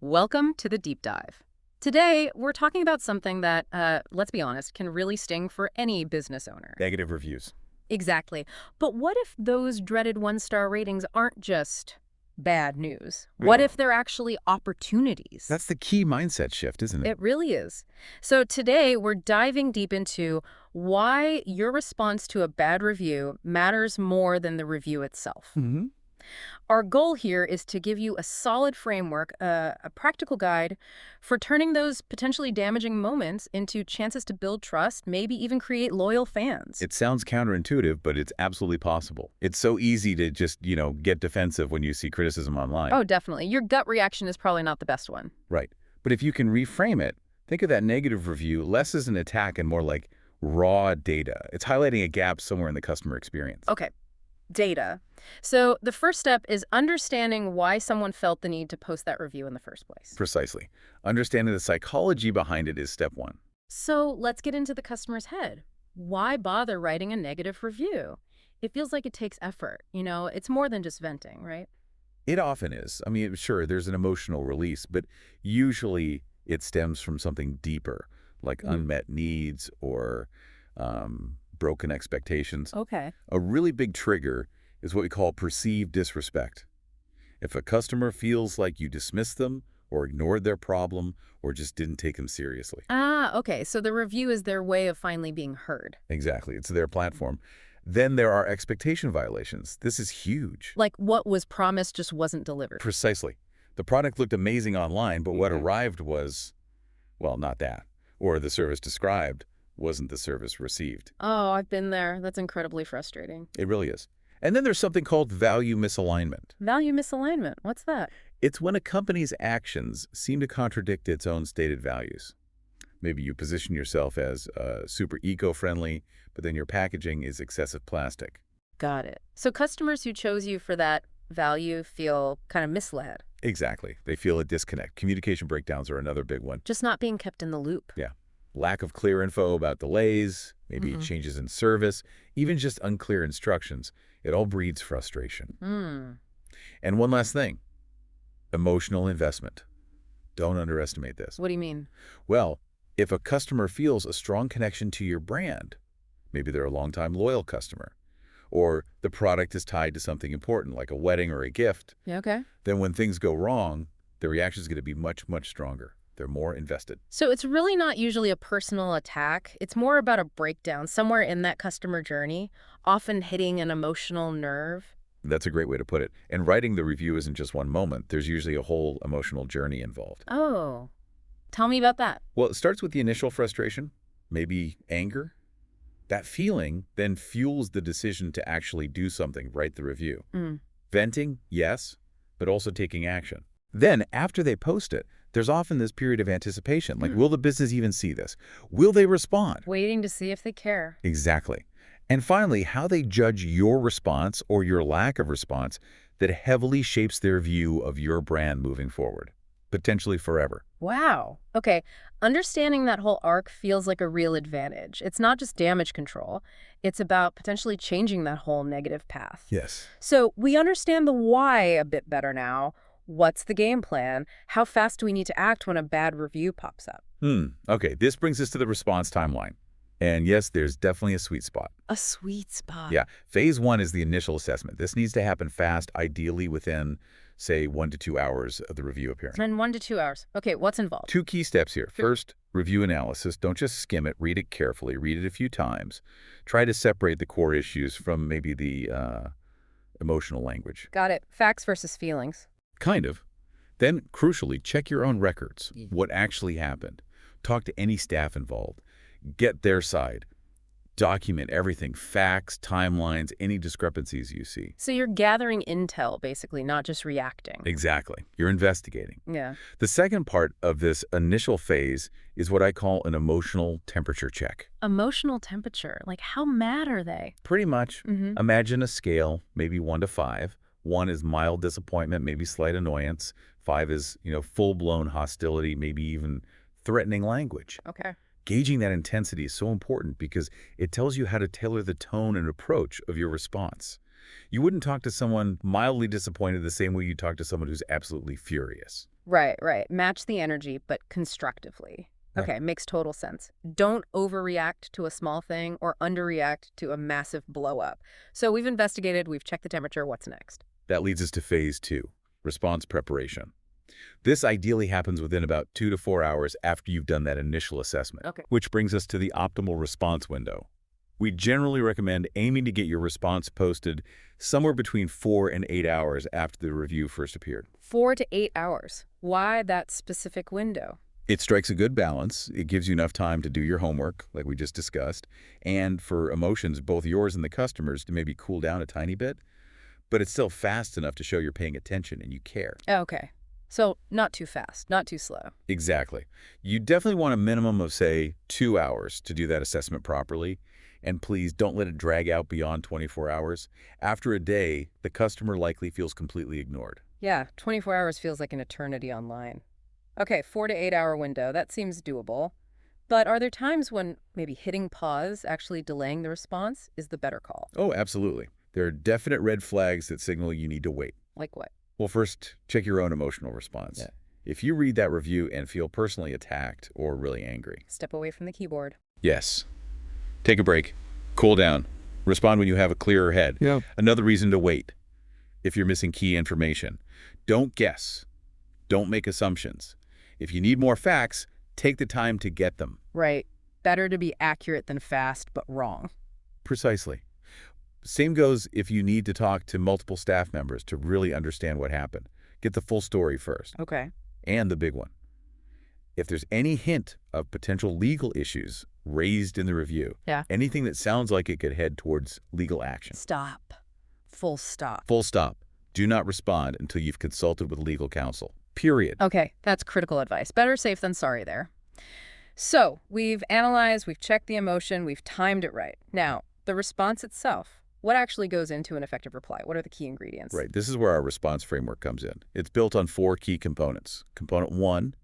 Welcome to the deep dive. Today, we're talking about something that, let's be honest, can really sting for any business owner. Negative reviews. Exactly. But what if those dreaded one-star ratings aren't just bad news? What if they're actually opportunities? That's the key mindset shift, isn't it? It really is. So today, we're diving deep into why your response to a bad review matters more than the review itself. Our goal here is to give you a solid framework, a practical guide for turning those potentially damaging moments into chances to build trust, maybe even create loyal fans. It sounds counterintuitive, but it's absolutely possible. It's so easy to just, get defensive when you see criticism online. Oh, definitely. Your gut reaction is probably not the best one. Right. But if you can reframe it, think of that negative review less as an attack and more like raw data. It's highlighting a gap somewhere in the customer experience. Okay. Data. So the first step is understanding why someone felt the need to post that review in the first place. Precisely. Understanding the psychology behind it is step one. So let's get into the customer's head. Why bother writing a negative review? It feels like it takes effort. It's more than just venting, right? It often is. I mean, sure, there's an emotional release, but usually it stems from something deeper, like unmet needs or broken expectations. Okay. A really big trigger is what we call perceived disrespect. If a customer feels like you dismissed them or ignored their problem or just didn't take them seriously. Ah, okay. So the review is their way of finally being heard. Exactly. It's their platform. Then there are expectation violations. This is huge. Like what was promised just wasn't delivered. Precisely. The product looked amazing online, but what arrived was, well, not that. Or the service described wasn't the service received. Oh, I've been there. That's incredibly frustrating. It really is. And then there's something called value misalignment. Value misalignment. What's that? It's when a company's actions seem to contradict its own stated values. Maybe you position yourself as super eco-friendly, but then your packaging is excessive plastic. Got it. So customers who chose you for that value feel kind of misled. Exactly. They feel a disconnect. Communication breakdowns are another big one. Just not being kept in the loop. Yeah. Lack of clear info about delays, maybe changes in service, even just unclear instructions. It all breeds frustration. And one last thing, emotional investment. Don't underestimate this. What do you mean? Well, if a customer feels a strong connection to your brand, maybe they're a longtime loyal customer, or the product is tied to something important like a wedding or a gift, Yeah, okay. then when things go wrong, the reaction is going to be much, much stronger. They're more invested. So it's really not usually a personal attack. It's more about a breakdown somewhere in that customer journey, often hitting an emotional nerve. That's a great way to put it. And writing the review isn't just one moment. There's usually a whole emotional journey involved. Oh, tell me about that. Well, it starts with the initial frustration, maybe anger. That feeling then fuels the decision to actually do something, write the review. Venting, yes, but also taking action. Then, after they post it, there's often this period of anticipation, like, will the business even see this? Will they respond? Waiting to see if they care. Exactly. And finally, how they judge your response or your lack of response that heavily shapes their view of your brand moving forward, potentially forever. Wow. Okay. Understanding that whole arc feels like a real advantage. It's not just damage control. It's about potentially changing that whole negative path. Yes. So we understand the why a bit better now. What's the game plan? How fast do we need to act when a bad review pops up? Okay, this brings us to the response timeline. And yes, there's definitely a sweet spot. A sweet spot. Yeah, phase one is the initial assessment. This needs to happen fast, ideally within, say, 1 to 2 hours of the review appearing. In 1 to 2 hours. Okay, what's involved? 2 key steps here. First, review analysis. Don't just skim it. Read it carefully. Read it a few times. Try to separate the core issues from maybe the emotional language. Got it. Facts versus feelings. Kind of. Then, crucially, check your own records. What actually happened? Talk to any staff involved. Get their side. Document everything, facts, timelines, any discrepancies you see. So you're gathering intel, basically, not just reacting. Exactly. You're investigating. Yeah. The second part of this initial phase is what I call an emotional temperature check. Emotional temperature. Like, how mad are they? Pretty much. Imagine a scale, maybe 1 to 5. 1 is mild disappointment, maybe slight annoyance. 5 is, full-blown hostility, maybe even threatening language. Okay. Gauging that intensity is so important because it tells you how to tailor the tone and approach of your response. You wouldn't talk to someone mildly disappointed the same way you talk to someone who's absolutely furious. Right, right. Match the energy, but constructively. Right. Okay, makes total sense. Don't overreact to a small thing or underreact to a massive blow up. So we've investigated, we've checked the temperature. What's next? That leads us to phase 2, response preparation. This ideally happens within about 2 to 4 hours after you've done that initial assessment, Okay. which brings us to the optimal response window. We generally recommend aiming to get your response posted somewhere between 4 and 8 hours after the review first appeared. 4 to 8 hours. Why that specific window? It strikes a good balance. It gives you enough time to do your homework, like we just discussed, and for emotions, both yours and the customers, to maybe cool down a tiny bit. But it's still fast enough to show you're paying attention and you care. Okay. So not too fast, not too slow. Exactly. You definitely want a minimum of, say, 2 hours to do that assessment properly. And please don't let it drag out beyond 24 hours. After a day, the customer likely feels completely ignored. Yeah, 24 hours feels like an eternity online. Okay, 4 to 8 hour window. That seems doable. But are there times when maybe hitting pause, actually delaying the response, is the better call? Oh, absolutely. There are definite red flags that signal you need to wait. Like what? Well, first, check your own emotional response. Yeah. If you read that review and feel personally attacked or really angry. Step away from the keyboard. Yes. Take a break. Cool down. Respond when you have a clearer head. Yeah. Another reason to wait. If you're missing key information, don't guess. Don't make assumptions. If you need more facts, take the time to get them. Right. Better to be accurate than fast, but wrong. Precisely. Same goes if you need to talk to multiple staff members to really understand what happened. Get the full story first. Okay. And the big one. If there's any hint of potential legal issues raised in the review, Yeah. anything that sounds like it could head towards legal action. Stop. Full stop. Full stop. Do not respond until you've consulted with legal counsel. Period. Okay, that's critical advice. Better safe than sorry there. So, we've analyzed, we've checked the emotion, we've timed it right. Now, the response itself. What actually goes into an effective reply? What are the key ingredients? Right. This is where our response framework comes in. It's built on 4 key components. Component 1,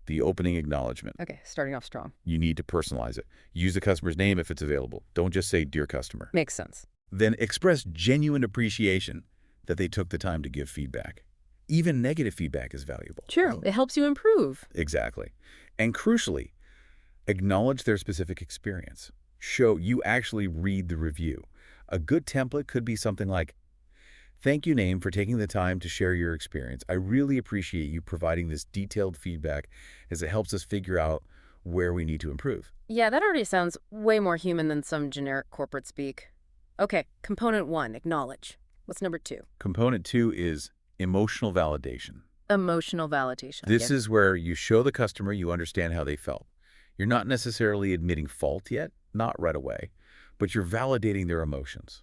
the opening acknowledgement. Okay, starting off strong. You need to personalize it. Use the customer's name if it's available. Don't just say, "Dear customer." Makes sense. Then express genuine appreciation that they took the time to give feedback. Even negative feedback is valuable. Sure, it helps you improve. Exactly. And crucially, acknowledge their specific experience. Show you actually read the review. A good template could be something like, "Thank you, Name, for taking the time to share your experience. I really appreciate you providing this detailed feedback as it helps us figure out where we need to improve." Yeah, that already sounds way more human than some generic corporate speak. Okay, component 1, acknowledge. What's number 2? Component 2 is emotional validation. Emotional validation. This is where you show the customer you understand how they felt. You're not necessarily admitting fault yet, not right away, but you're validating their emotions.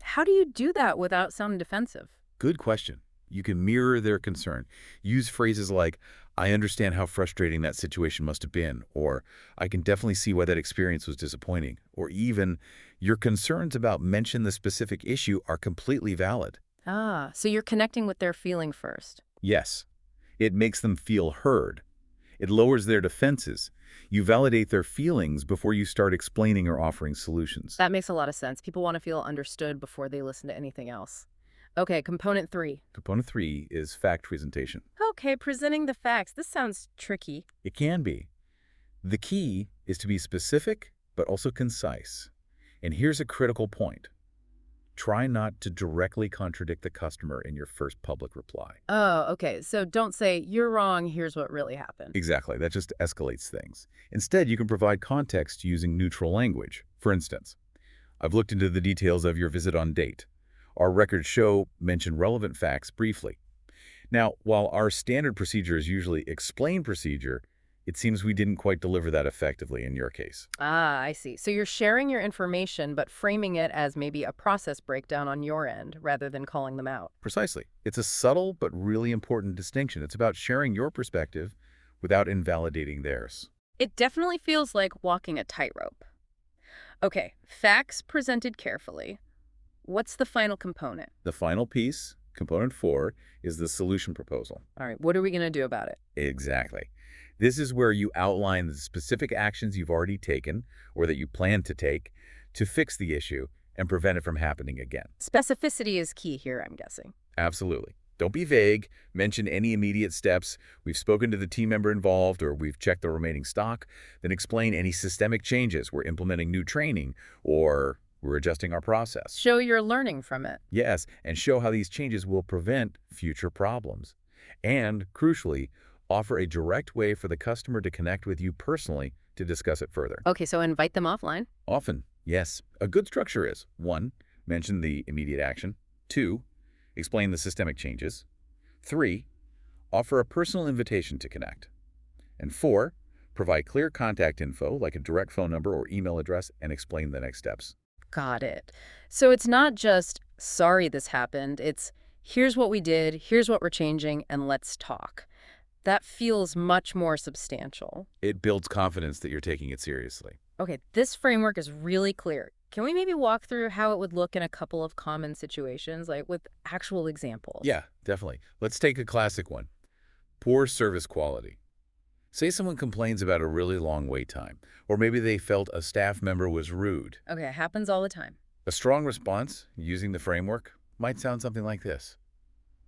How do you do that without sounding defensive? Good question. You can mirror their concern. Use phrases like, "I understand how frustrating that situation must have been," or "I can definitely see why that experience was disappointing," or even, "Your concerns about mention the specific issue are completely valid." Ah, so you're connecting with their feeling first. Yes, it makes them feel heard. It lowers their defenses. You validate their feelings before you start explaining or offering solutions. That makes a lot of sense. People want to feel understood before they listen to anything else. Okay, component 3. Component 3 is fact presentation. Okay, presenting the facts. This sounds tricky. It can be. The key is to be specific, but also concise. And here's a critical point. Try not to directly contradict the customer in your first public reply. Oh, okay. So don't say, "You're wrong, here's what really happened." Exactly. That just escalates things. Instead, you can provide context using neutral language. For instance, "I've looked into the details of your visit on date. Our records show mention relevant facts briefly." Now, while our standard procedure is usually explain procedure, it seems we didn't quite deliver that effectively in your case. Ah, I see. So you're sharing your information, but framing it as maybe a process breakdown on your end, rather than calling them out. Precisely. It's a subtle but really important distinction. It's about sharing your perspective without invalidating theirs. It definitely feels like walking a tightrope. Okay, facts presented carefully. What's the final component? The final piece, component 4, is the solution proposal. All right, what are we going to do about it? Exactly. This is where you outline the specific actions you've already taken or that you plan to take to fix the issue and prevent it from happening again. Specificity is key here, I'm guessing. Absolutely. Don't be vague. Mention any immediate steps. We've spoken to the team member involved, or we've checked the remaining stock. Then explain any systemic changes. We're implementing new training, or we're adjusting our process. Show you're learning from it. Yes, and show how these changes will prevent future problems. And, crucially, offer a direct way for the customer to connect with you personally to discuss it further. Okay, so invite them offline. Often, yes. A good structure is 1. Mention the immediate action. 2. Explain the systemic changes. 3. Offer a personal invitation to connect. And 4. Provide clear contact info like a direct phone number or email address and explain the next steps. Got it. So it's not just, sorry this happened. It's, here's what we did, here's what we're changing, and let's talk. That feels much more substantial. It builds confidence that you're taking it seriously. Okay, this framework is really clear. Can we maybe walk through how it would look in a couple of common situations, like with actual examples? Yeah, definitely. Let's take a classic one. Poor service quality. Say someone complains about a really long wait time, or maybe they felt a staff member was rude. Okay, it happens all the time. A strong response, using the framework, might sound something like this.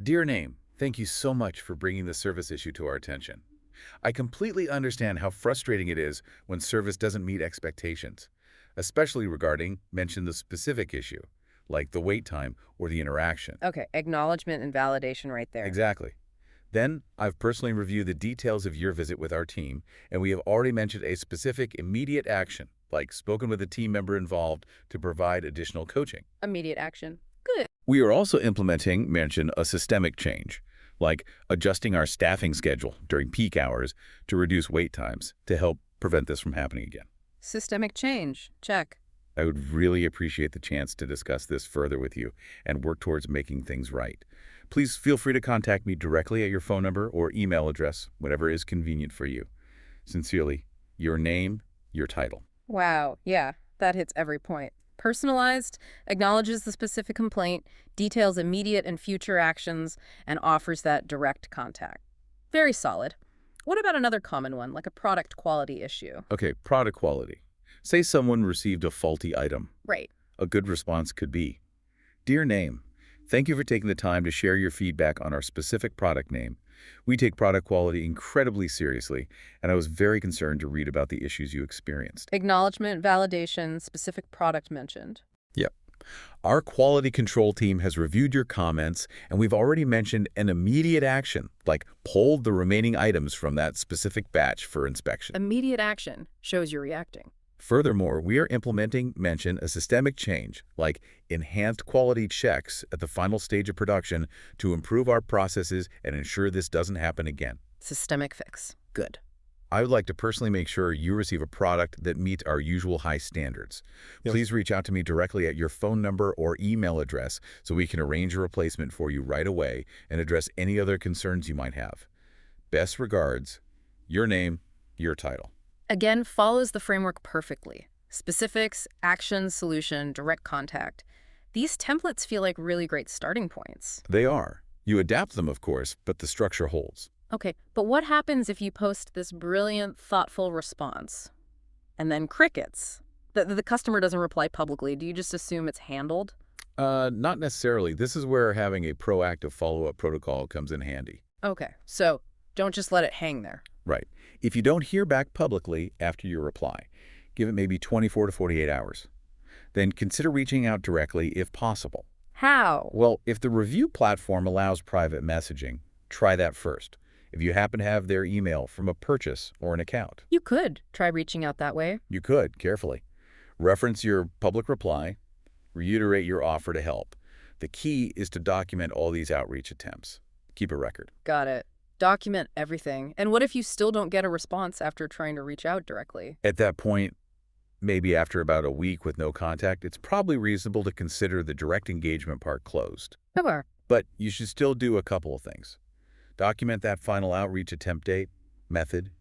Dear name, thank you so much for bringing the service issue to our attention. I completely understand how frustrating it is when service doesn't meet expectations, especially regarding, mention the specific issue, like the wait time or the interaction. Okay, acknowledgement and validation right there. Exactly. Then, I've personally reviewed the details of your visit with our team, and we have already mentioned a specific immediate action, like spoken with a team member involved to provide additional coaching. Immediate action. Good. We are also implementing, mention, a systemic change, like adjusting our staffing schedule during peak hours to reduce wait times to help prevent this from happening again. Systemic change. Check. I would really appreciate the chance to discuss this further with you and work towards making things right. Please feel free to contact me directly at your phone number or email address, whatever is convenient for you. Sincerely, your name, your title. Wow, yeah, that hits every point. Personalized, acknowledges the specific complaint, details immediate and future actions, and offers that direct contact. Very solid. What about another common one, like a product quality issue? Okay, product quality. Say someone received a faulty item. Right. A good response could be, Dear name, thank you for taking the time to share your feedback on our specific product name. We take product quality incredibly seriously, and I was very concerned to read about the issues you experienced. Acknowledgement, validation, specific product mentioned. Yep. Our quality control team has reviewed your comments, and we've already mentioned an immediate action, like pulled the remaining items from that specific batch for inspection. Immediate action shows you're reacting. Furthermore, we are implementing, mention, a systemic change, like enhanced quality checks at the final stage of production to improve our processes and ensure this doesn't happen again. Systemic fix. Good. I would like to personally make sure you receive a product that meets our usual high standards. Yes. Please reach out to me directly at your phone number or email address so we can arrange a replacement for you right away and address any other concerns you might have. Best regards, your name, your title. Again, follows the framework perfectly. Specifics, action, solution, direct contact. These templates feel like really great starting points. They are. You adapt them, of course, but the structure holds. Okay, but what happens if you post this brilliant, thoughtful response? And then crickets? The customer doesn't reply publicly. Do you just assume it's handled? Not necessarily. This is where having a proactive follow-up protocol comes in handy. Okay, so don't just let it hang there. Right. If you don't hear back publicly after your reply, give it maybe 24 to 48 hours. Then consider reaching out directly if possible. How? Well, if the review platform allows private messaging, try that first. If you happen to have their email from a purchase or an account. You could try reaching out that way. You could, carefully. Reference your public reply, reiterate your offer to help. The key is to document all these outreach attempts. Keep a record. Got it. Document everything. And what if you still don't get a response after trying to reach out directly? At that point, maybe after about a week with no contact, it's probably reasonable to consider the direct engagement part closed. Sure. But you should still do a couple of things. Document that final outreach attempt date, method,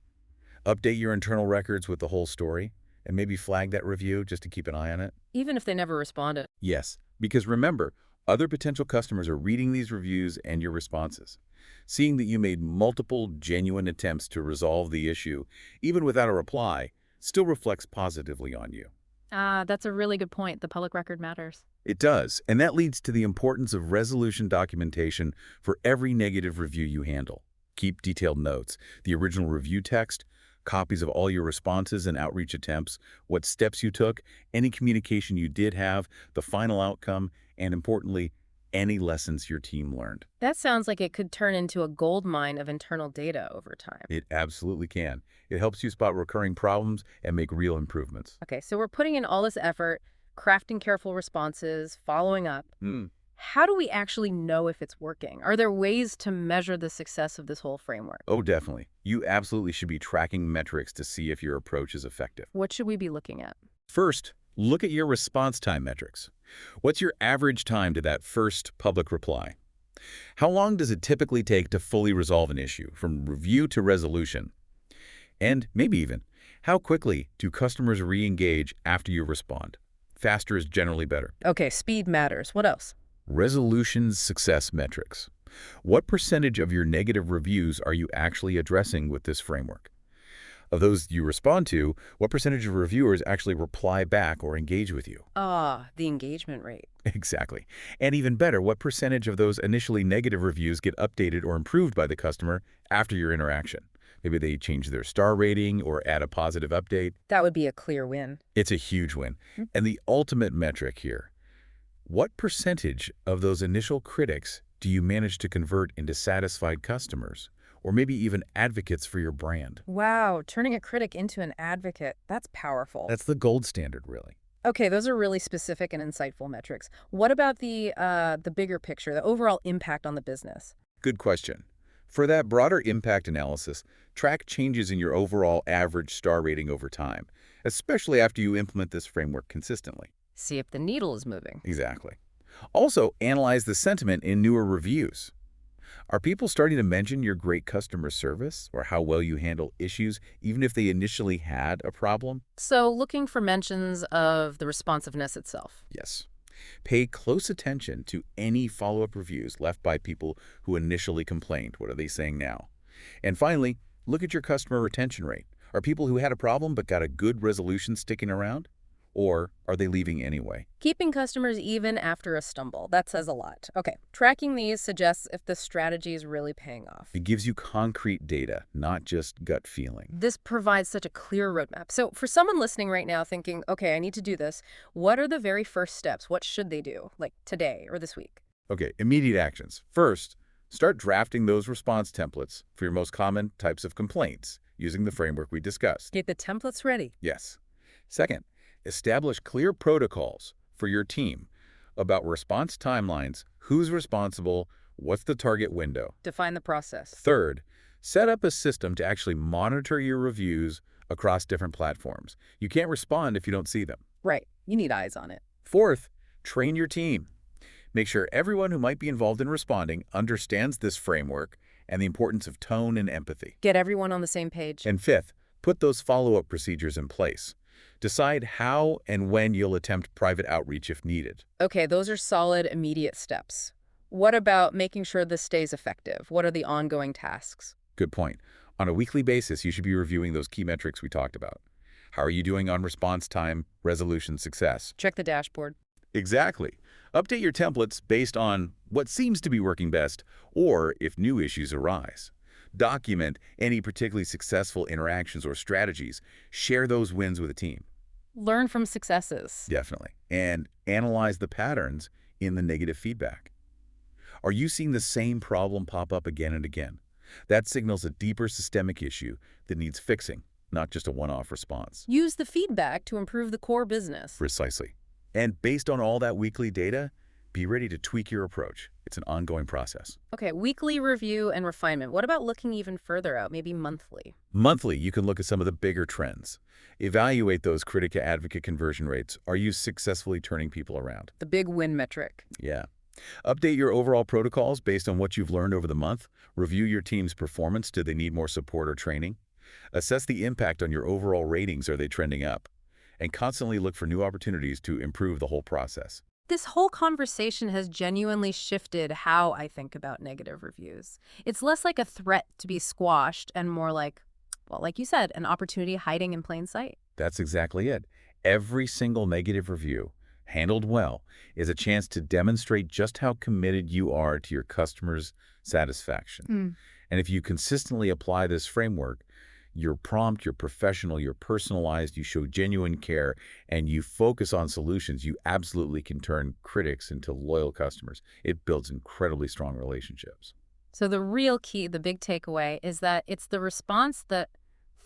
update your internal records with the whole story, and maybe flag that review just to keep an eye on it. Even if they never responded. Yes, because remember, other potential customers are reading these reviews and your responses. Seeing that you made multiple genuine attempts to resolve the issue, even without a reply, still reflects positively on you. That's a really good point. The public record matters. It does, and that leads to the importance of resolution documentation for every negative review you handle. Keep detailed notes, the original review text, copies of all your responses and outreach attempts, what steps you took, any communication you did have, the final outcome, and importantly, any lessons your team learned. That sounds like it could turn into a gold mine of internal data over time. It absolutely can. It helps you spot recurring problems and make real improvements. Okay, so we're putting in all this effort, crafting careful responses, following up. Hmm. How do we actually know if it's working? Are there ways to measure the success of this whole framework? Oh, definitely. You absolutely should be tracking metrics to see if your approach is effective. What should we be looking at? First, look at your response time metrics. What's your average time to that first public reply? How long does it typically take to fully resolve an issue, from review to resolution? And maybe even, how quickly do customers re-engage after you respond? Faster is generally better. Okay, speed matters. What else? Resolution success metrics. What percentage of your negative reviews are you actually addressing with this framework? Of those you respond to, what percentage of reviewers actually reply back or engage with you? The engagement rate. Exactly. And even better, what percentage of those initially negative reviews get updated or improved by the customer after your interaction? Maybe they change their star rating or add a positive update. That would be a clear win. It's a huge win. Hmm. And the ultimate metric here, what percentage of those initial critics do you manage to convert into satisfied customers, or maybe even advocates for your brand? Wow, turning a critic into an advocate. That's powerful. That's the gold standard, really. Okay, those are really specific and insightful metrics. What about the bigger picture, the overall impact on the business? Good question. For that broader impact analysis, track changes in your overall average star rating over time, especially after you implement this framework consistently. See if the needle is moving. Exactly. Also, analyze the sentiment in newer reviews. Are people starting to mention your great customer service or how well you handle issues, even if they initially had a problem? So looking for mentions of the responsiveness itself. Yes. Pay close attention to any follow-up reviews left by people who initially complained. What are they saying now? And finally, look at your customer retention rate. Are people who had a problem but got a good resolution sticking around? Or are they leaving anyway? Keeping customers even after a stumble. That says a lot. Okay, tracking these suggests if the strategy is really paying off. It gives you concrete data, not just gut feeling. This provides such a clear roadmap. So for someone listening right now thinking, okay, I need to do this, what are the very first steps? What should they do, like today or this week? Okay, immediate actions. First, start drafting those response templates for your most common types of complaints using the framework we discussed. Get the templates ready. Yes. Second, establish clear protocols for your team about response timelines, who's responsible, what's the target window. Define the process. Third, set up a system to actually monitor your reviews across different platforms. You can't respond if you don't see them. Right. You need eyes on it. Fourth, train your team. Make sure everyone who might be involved in responding understands this framework and the importance of tone and empathy. Get everyone on the same page. And fifth, put those follow-up procedures in place. Decide how and when you'll attempt private outreach if needed. Okay, those are solid, immediate steps. What about making sure this stays effective? What are the ongoing tasks? Good point. On a weekly basis, you should be reviewing those key metrics we talked about. How are you doing on response time, resolution success? Check the dashboard. Exactly. Update your templates based on what seems to be working best or if new issues arise. Document any particularly successful interactions or strategies. Share those wins with the team. Learn from successes. Definitely. And analyze the patterns in the negative feedback. Are you seeing the same problem pop up again and again? That signals a deeper systemic issue that needs fixing, not just a one-off response. Use the feedback to improve the core business. Precisely. And based on all that weekly data, be ready to tweak your approach. It's an ongoing process. Okay, weekly review and refinement. What about looking even further out, maybe monthly? Monthly, you can look at some of the bigger trends. Evaluate those critic-to-advocate conversion rates. Are you successfully turning people around? The big win metric. Yeah. Update your overall protocols based on what you've learned over the month. Review your team's performance. Do they need more support or training? Assess the impact on your overall ratings. Are they trending up? And constantly look for new opportunities to improve the whole process. This whole conversation has genuinely shifted how I think about negative reviews. It's less like a threat to be squashed and more like, well, like you said, an opportunity hiding in plain sight. That's exactly it. Every single negative review, handled well, is a chance to demonstrate just how committed you are to your customers' satisfaction. Mm. And if you consistently apply this framework, you're prompt, you're professional, you're personalized, you show genuine care, and you focus on solutions, you absolutely can turn critics into loyal customers. It builds incredibly strong relationships. So the real key, the big takeaway, is that it's the response, the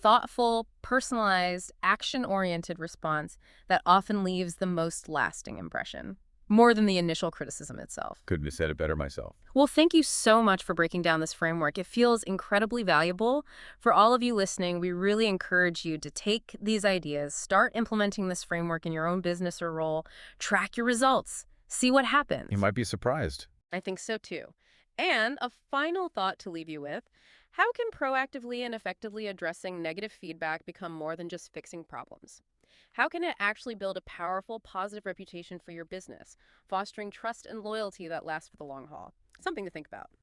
thoughtful, personalized, action-oriented response that often leaves the most lasting impression, more than the initial criticism itself. Couldn't have said it better myself. Well, thank you so much for breaking down this framework. It feels incredibly valuable. For all of you listening, we really encourage you to take these ideas, start implementing this framework in your own business or role, track your results, see what You happens. might be surprised. I think so too. And a final thought to leave you with: how can proactively and effectively addressing negative feedback become more than just fixing problems? How can it actually build a powerful, positive reputation for your business, fostering trust and loyalty that lasts for the long haul? Something to think about.